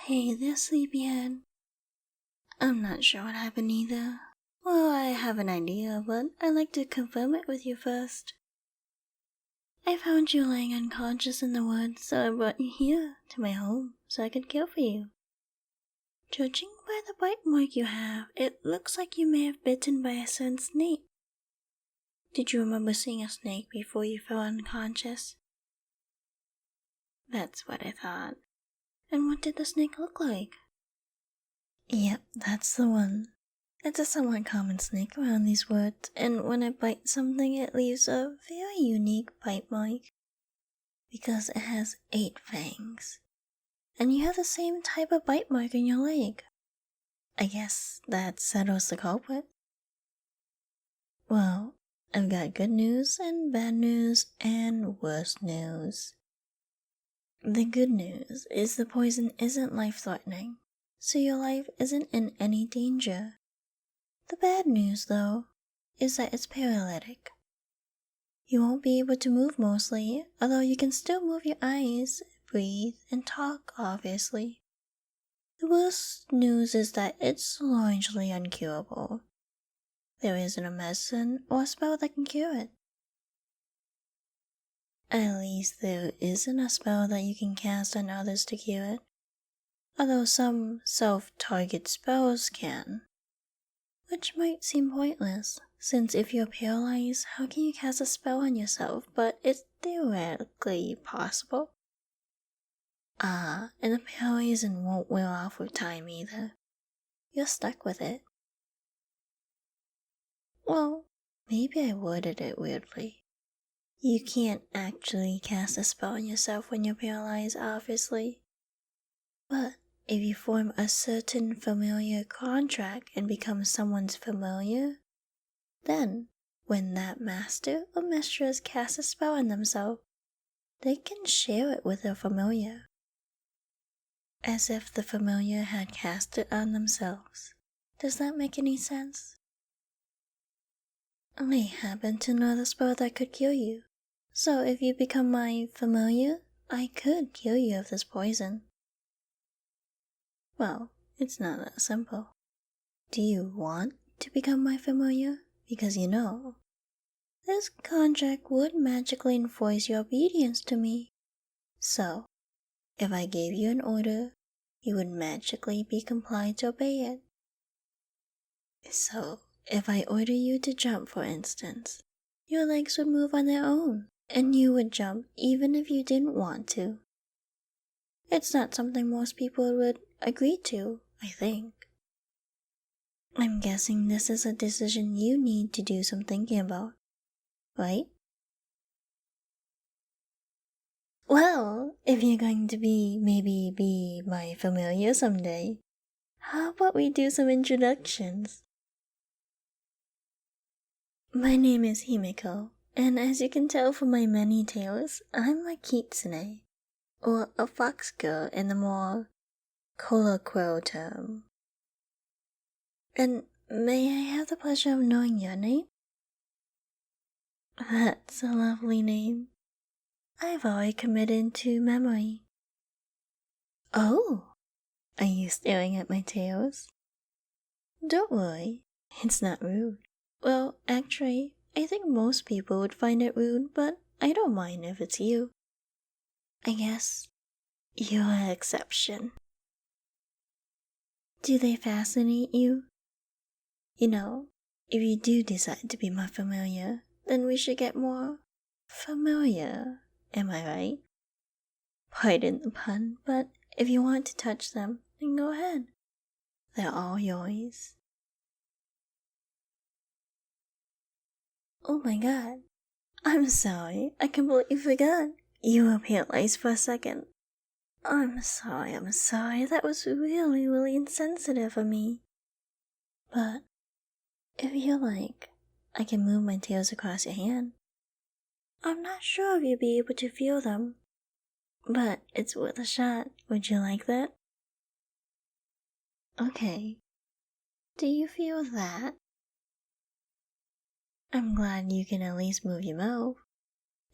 Hey there, sleepyhead. I'm not sure what happened either. Well, I have an idea, but I'd like to confirm it with you first. I found you lying unconscious in the woods, so I brought you here, to my home, so I could care for you. Judging by the bite mark you have, it looks like you may have bitten by a certain snake. Did you remember seeing a snake before you fell unconscious? That's what I thought. And what did the snake look like? Yep, that's the one. It's a somewhat common snake around these woods, and when it bites something, it leaves a very unique bite mark. Because it has 8 fangs. And you have the same type of bite mark in your leg. I guess that settles the culprit. Well, I've got good news and bad news and worse news. The good news is the poison isn't life-threatening, so your life isn't in any danger. The bad news, though, is that it's paralytic. You won't be able to move mostly, although you can still move your eyes, breathe, and talk, obviously. The worst news is that it's largely uncurable. There isn't a medicine or a spell that can cure it. At least there isn't a spell that you can cast on others to cure it, although some self-target spells can. Which might seem pointless, since if you're paralyzed, how can you cast a spell on yourself? But it's theoretically possible. And the paralyzing won't wear off with time either. You're stuck with it. Well, maybe I worded it weirdly. You can't actually cast a spell on yourself when you're paralyzed, obviously. But if you form a certain familiar contract and become someone's familiar, then when that master or mistress casts a spell on themselves, they can share it with their familiar. As if the familiar had cast it on themselves. Does that make any sense? I happen to know the spell that could kill you, so if you become my familiar, I could cure you of this poison. Well, it's not that simple. Do you want to become my familiar? Because you know, this contract would magically enforce your obedience to me. So, if I gave you an order, you would magically be compliant to obey it. So, if I order you to jump, for instance, your legs would move on their own, and you would jump even if you didn't want to. It's not something most people would agree to, I think. I'm guessing this is a decision you need to do some thinking about, right? Well, if you're going to maybe be my familiar someday, how about we do some introductions? My name is Himiko, and as you can tell from my many tales, I'm a kitsune, or a fox girl in the more colloquial term. And may I have the pleasure of knowing your name? That's a lovely name. I've already committed to memory. Oh, are you staring at my tails? Don't worry, it's not rude. Well, actually, I think most people would find it rude, but I don't mind if it's you. I guess you're an exception. Do they fascinate you? You know, if you do decide to be my familiar, then we should get more familiar, am I right? Pardon the pun, but if you want to touch them, then go ahead. They're all yours. Oh my god. I'm sorry, I completely forgot. You were paralyzed for a second. I'm sorry, that was really insensitive of me. But, if you like, I can move my tails across your hand. I'm not sure if you'll be able to feel them, but it's worth a shot. Would you like that? Okay. Do you feel that? I'm glad you can at least move your mouth.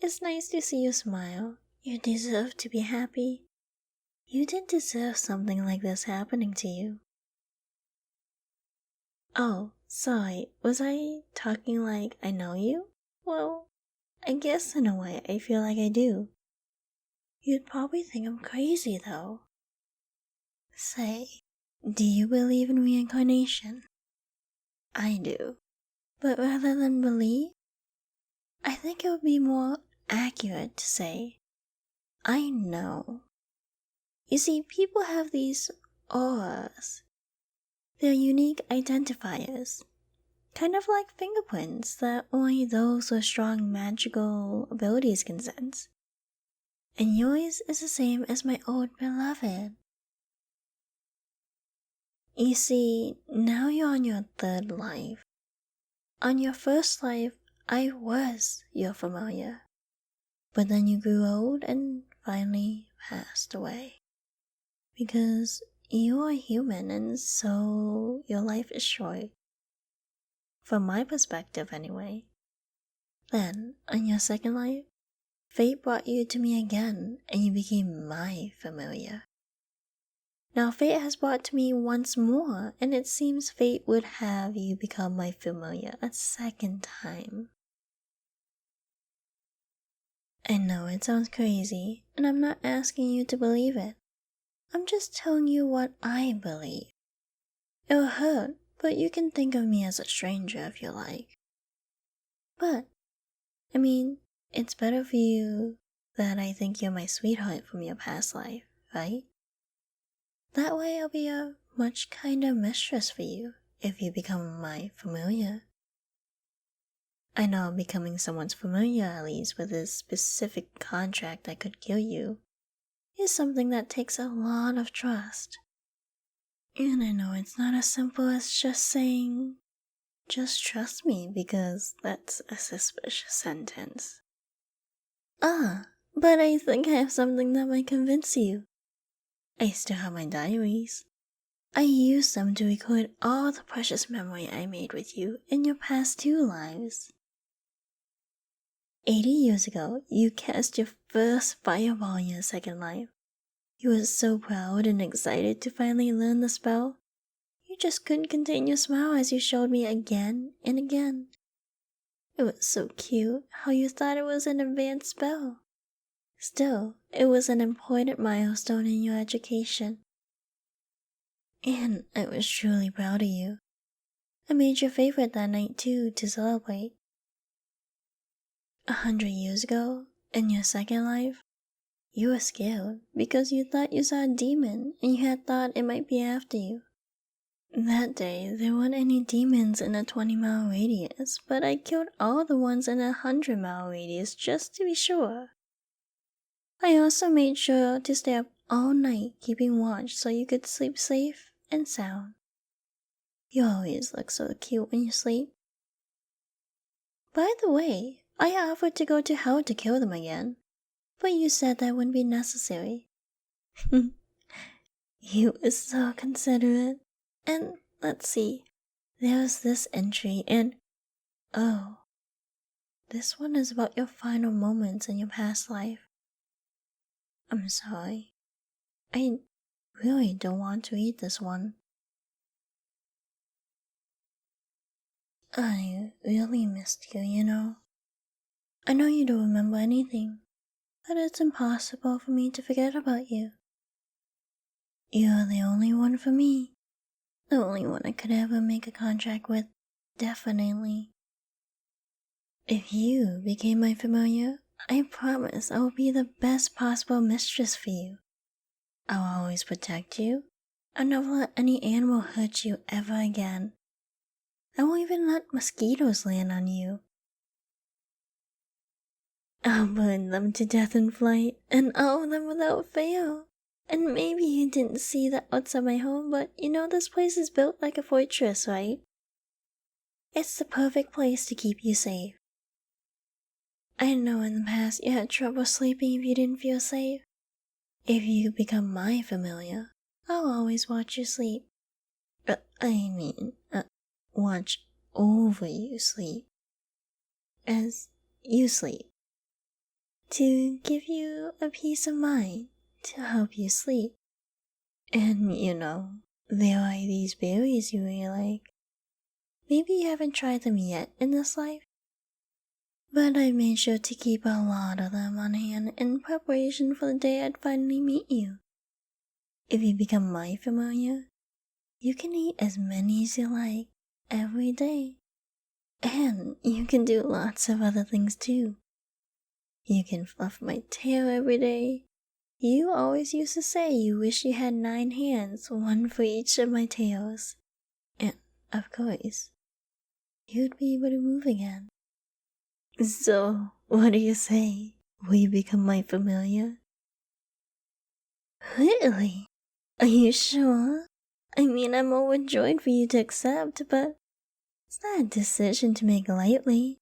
It's nice to see you smile. You deserve to be happy. You didn't deserve something like this happening to you. Oh, sorry, was I talking like I know you? Well, I guess in a way I feel like I do. You'd probably think I'm crazy though. Say, do you believe in reincarnation? I do. But rather than believe, I think it would be more accurate to say, I know. You see, people have these auras. They're unique identifiers, kind of like fingerprints that only those with strong magical abilities can sense. And yours is the same as my old beloved. You see, now you're on your third life. On your first life, I was your familiar. But then you grew old and finally passed away. Because you are human and so your life is short. From my perspective, anyway. Then, on your second life, fate brought you to me again and you became my familiar. Now fate has brought to me once more, and it seems fate would have you become my familiar a second time. I know it sounds crazy, and I'm not asking you to believe it. I'm just telling you what I believe. It will hurt, but you can think of me as a stranger if you like. But, I mean, it's better for you that I think you're my sweetheart from your past life, right? That way I'll be a much kinder mistress for you if you become my familiar. I know becoming someone's familiar, at least with a specific contract that could kill you, is something that takes a lot of trust. And I know it's not as simple as just saying, just trust me, because that's a suspicious sentence. But I think I have something that might convince you. I still have my diaries. I used them to record all the precious memory I made with you in your past 2 lives. 80 years ago, you cast your first fireball in your second life. You were so proud and excited to finally learn the spell. You just couldn't contain your smile as you showed me again and again. It was so cute how you thought it was an advanced spell. Still, it was an important milestone in your education. And I was truly proud of you. I made your favorite that night too to celebrate. 100 years ago, in your second life, you were scared because you thought you saw a demon and you had thought it might be after you. That day, there weren't any demons in a 20-mile radius, but I killed all the ones in a 100-mile radius just to be sure. I also made sure to stay up all night keeping watch so you could sleep safe and sound. You always look so cute when you sleep. By the way, I offered to go to hell to kill them again, but you said that wouldn't be necessary. You were so considerate. And let's see, there's this entry and oh, this one is about your final moments in your past life. I'm sorry. I really don't want to read this one. I really missed you, you know. I know you don't remember anything, but it's impossible for me to forget about you. You're the only one for me. The only one I could ever make a contract with, definitely. If you became my familiar, I promise I will be the best possible mistress for you. I'll always protect you. I'll never let any animal hurt you ever again. I won't even let mosquitoes land on you. I'll burn them to death in flight, and all of them without fail. And maybe you didn't see the outside my home, but you know this place is built like a fortress, right? It's the perfect place to keep you safe. I know in the past you had trouble sleeping if you didn't feel safe. If you become my familiar, I'll always watch you sleep. Watch over you sleep. As you sleep. To give you a peace of mind, to help you sleep. And there are these berries you really like. Maybe you haven't tried them yet in this life, but I made sure to keep a lot of them on hand in preparation for the day I'd finally meet you. If you become my familiar, you can eat as many as you like every day. And you can do lots of other things too. You can fluff my tail every day. You always used to say you wish you had 9 hands, one for each of my tails. And, of course, you'd be able to move again. So, what do you say? Will you become my familiar? Really? Are you sure? I mean, I'm overjoyed for you to accept, but it's not a decision to make lightly.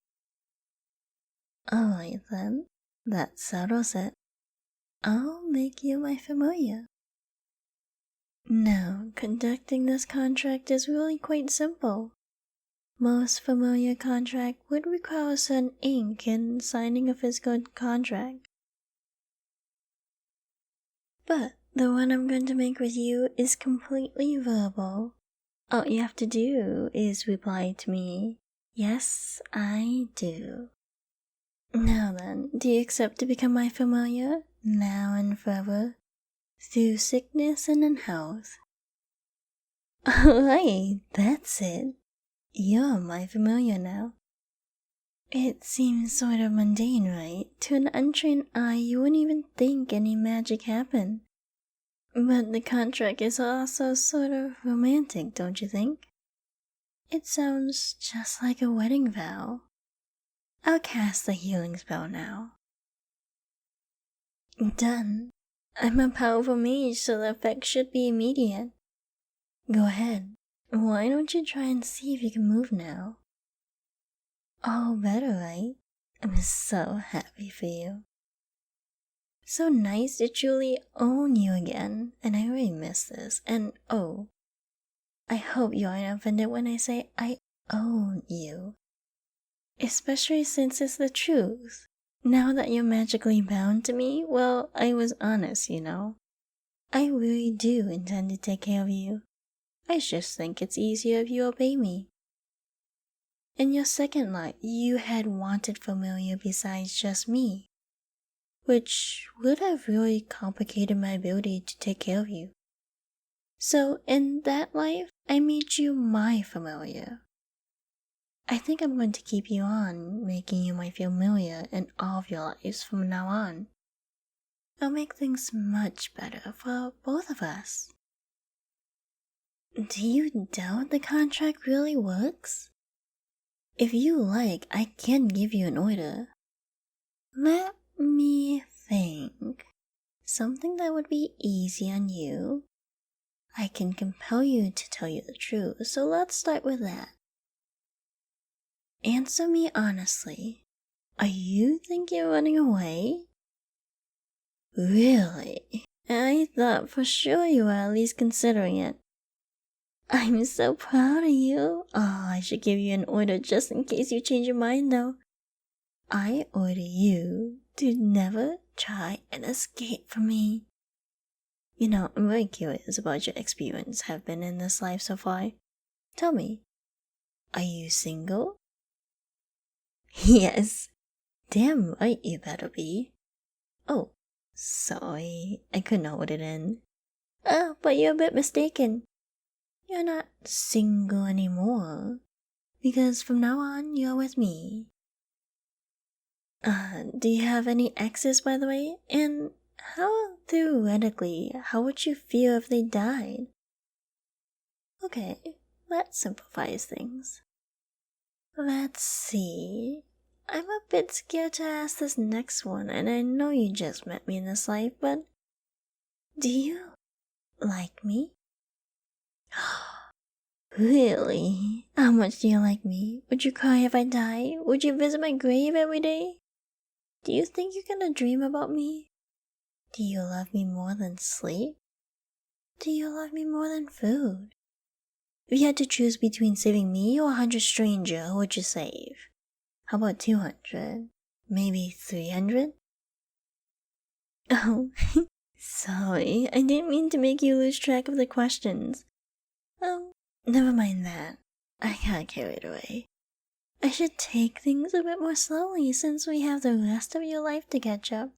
Alright then, that settles it. I'll make you my familiar. Now, conducting this contract is really quite simple. Most familiar contract would require certain ink and signing a physical contract. But the one I'm going to make with you is completely verbal. All you have to do is reply to me, yes, I do. Now then, do you accept to become my familiar, now and forever, through sickness and in health? Alright, that's it. You're my familiar now. It seems sort of mundane, right? To an untrained eye, you wouldn't even think any magic happened. But the contract is also sort of romantic, don't you think? It sounds just like a wedding vow. I'll cast the healing spell now. Done. I'm a powerful mage, so the effect should be immediate. Go ahead. Why don't you try and see if you can move now? All better, right? I'm so happy for you. So nice to truly own you again, and I really miss this. And oh, I hope you aren't offended when I say I own you. Especially since it's the truth. Now that you're magically bound to me, well, I was honest, I really do intend to take care of you. I just think it's easier if you obey me. In your second life, you had wanted familiar besides just me, which would have really complicated my ability to take care of you. So in that life, I made you my familiar. I think I'm going to keep you on, making you my familiar in all of your lives from now on. It'll make things much better for both of us. Do you doubt the contract really works? If you like, I can give you an order. Let me think. Something that would be easy on you. I can compel you to tell you the truth, so let's start with that. Answer me honestly. Are you thinking of running away? Really? I thought for sure you were at least considering it. I'm so proud of you. Oh, I should give you an order just in case you change your mind though. I order you to never try and escape from me. I'm very curious about your experience have been in this life so far. Tell me, are you single? Yes. Damn right you better be. Oh, sorry, I couldn't hold it in. But you're a bit mistaken. You're not single anymore, because from now on, you're with me. Do you have any exes, by the way? And how would you feel if they died? Okay, that simplifies things. Let's see. I'm a bit scared to ask this next one, and I know you just met me in this life, but do you like me? Really? How much do you like me? Would you cry if I die? Would you visit my grave every day? Do you think you're gonna dream about me? Do you love me more than sleep? Do you love me more than food? If you had to choose between saving me or 100 strangers, who would you save? How about 200? Maybe 300? Oh, Sorry, I didn't mean to make you lose track of the questions. Oh, never mind that. I got carried away. I should take things a bit more slowly since we have the rest of your life to catch up.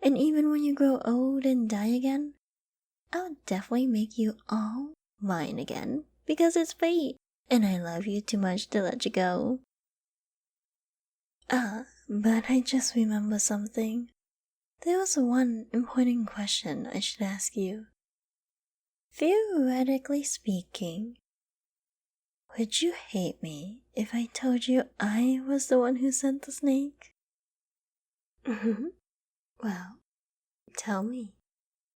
And even when you grow old and die again, I'll definitely make you all mine again because it's fate and I love you too much to let you go. But I just remembered something. There was one important question I should ask you. Theoretically speaking, would you hate me if I told you I was the one who sent the snake? Well, tell me.